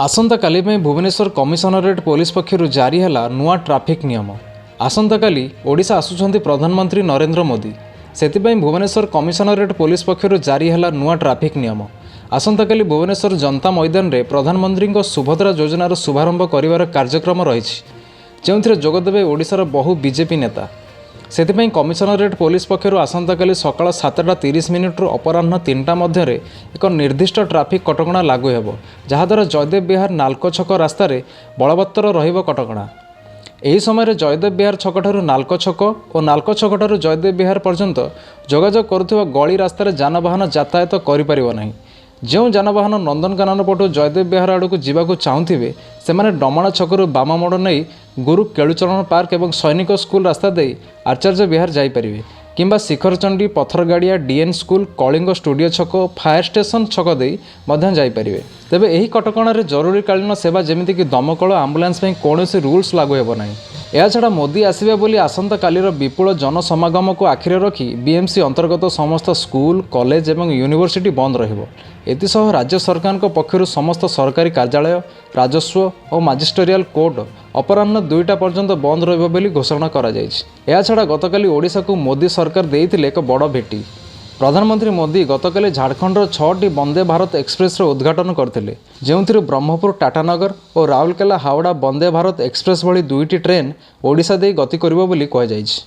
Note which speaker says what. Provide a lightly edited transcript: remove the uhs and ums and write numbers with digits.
Speaker 1: आसंता काली Bhubaneswar commissionerate police पक्षर जारी है नुआ ट्राफिक नियम। आसंता काली ओडिशा आसुछंती प्रधानमंत्री नरेंद्र मोदी से भुवनेश्वर कमिशनरेट पुलिस पक्षर जारी है नुआ ट्राफिक नियम। आसंता काली भुवनेश्वर जनता मैदान में प्रधानमंत्री सुभद्रा योजनार शुभारंभ कर कार्यक्रम रही जो जोगदेवे ओडिशार बहु बीजेपी नेता। से कमिशनरेट पुलिस पक्षर आसंता काली सकाळ 7:30 रु अपराह्न 3टा मध्य एक निर्दिष्ट ट्राफिक कटकणा लागू हेब, जहाद्वारा जयदेव विहार नाल्को छक रास्त बलवत्तर रहिब कटकणा। ଏହି ସମୟରେ ଜୟଦେବ ବିହାର ଛକଠାରୁ ନାଲ୍କୋ ଛକ ଓ ନାଲ୍କୋ ଛକଠାରୁ ଜୟଦେବ ବିହାର ପର୍ଯ୍ୟନ୍ତ ଯୋଗାଯୋଗ କରୁଥିବା ଗଳି ରାସ୍ତାରେ ଯାନବାହନ ଯାତାୟାତ କରିପାରିବ ନାହିଁ। ଯେଉଁ ଯାନବାହନ ନନ୍ଦନକାନନ ପଟୁ ଜୟଦେବ ବିହାର ଆଡ଼କୁ ଯିବାକୁ ଚାହୁଁଥିବେ ସେମାନେ ଡମଣା ଛକରୁ ବାମ ମୋଡ଼ ନେଇ ଗୁରୁ କେଳୁଚରଣ ପାର୍କ ଏବଂ ସୈନିକ ସ୍କୁଲ ରାସ୍ତା ଦେଇ ଆଚାର୍ଯ୍ୟ ବିହାର ଯାଇପାରିବେ କିମ୍ବା Shikharchandi, Patharagadia, DN school, Kalinga studio ଛକ ଓ ଫାୟାର ଷ୍ଟେସନ ଛକ ଦେଇ ମଧ୍ୟ ଯାଇପାରିବେ। ତେବେ ଏହି କଟକଣାରେ ଜରୁରୀକାଳୀନ ସେବା ଯେମିତିକି ଦମକଳ, ଆମ୍ବୁଲାନ୍ସ ପାଇଁ କୌଣସି ରୁଲ୍ସ ଲାଗୁ ହେବ ନାହିଁ। ଏହାଛଡ଼ା ମୋଦି ଆସିବେ ବୋଲି ଆସନ୍ତା କାଲିର ବିପୁଳ ଜନସମାଗମକୁ ଆଖିରେ ରଖି ବିଏମ୍ସି ଅନ୍ତର୍ଗତ ସମସ୍ତ ସ୍କୁଲ, କଲେଜ ଏବଂ ୟୁନିଭର୍ସିଟି ବନ୍ଦ ରହିବ। ଏଥିସହ ରାଜ୍ୟ ସରକାରଙ୍କ ପକ୍ଷରୁ ସମସ୍ତ ସରକାରୀ କାର୍ଯ୍ୟାଳୟ, ରାଜସ୍ୱ ଓ ମାଜିଷ୍ଟେରିଆଲ କୋର୍ଟ अपराह्न 2टा पर्यंत बंद रहिब बोली घोषणा करा जायछि। एहाछड़ा गतकाली ओडिशा को मोदी सरकार देइथिले एक बड़ भेटी। प्रधानमंत्री मोदी गतकाली झारखंडर 6टी वंदे भारत एक्सप्रेस उद्घाटन करथिले, जेउथिरे ब्रह्मपुर, टाटानगर और राउरकेला हावड़ा वंदे भारत एक्सप्रेस भली 2टी ट्रेन ओडिशा देई गति करिब बोली कह जायछि।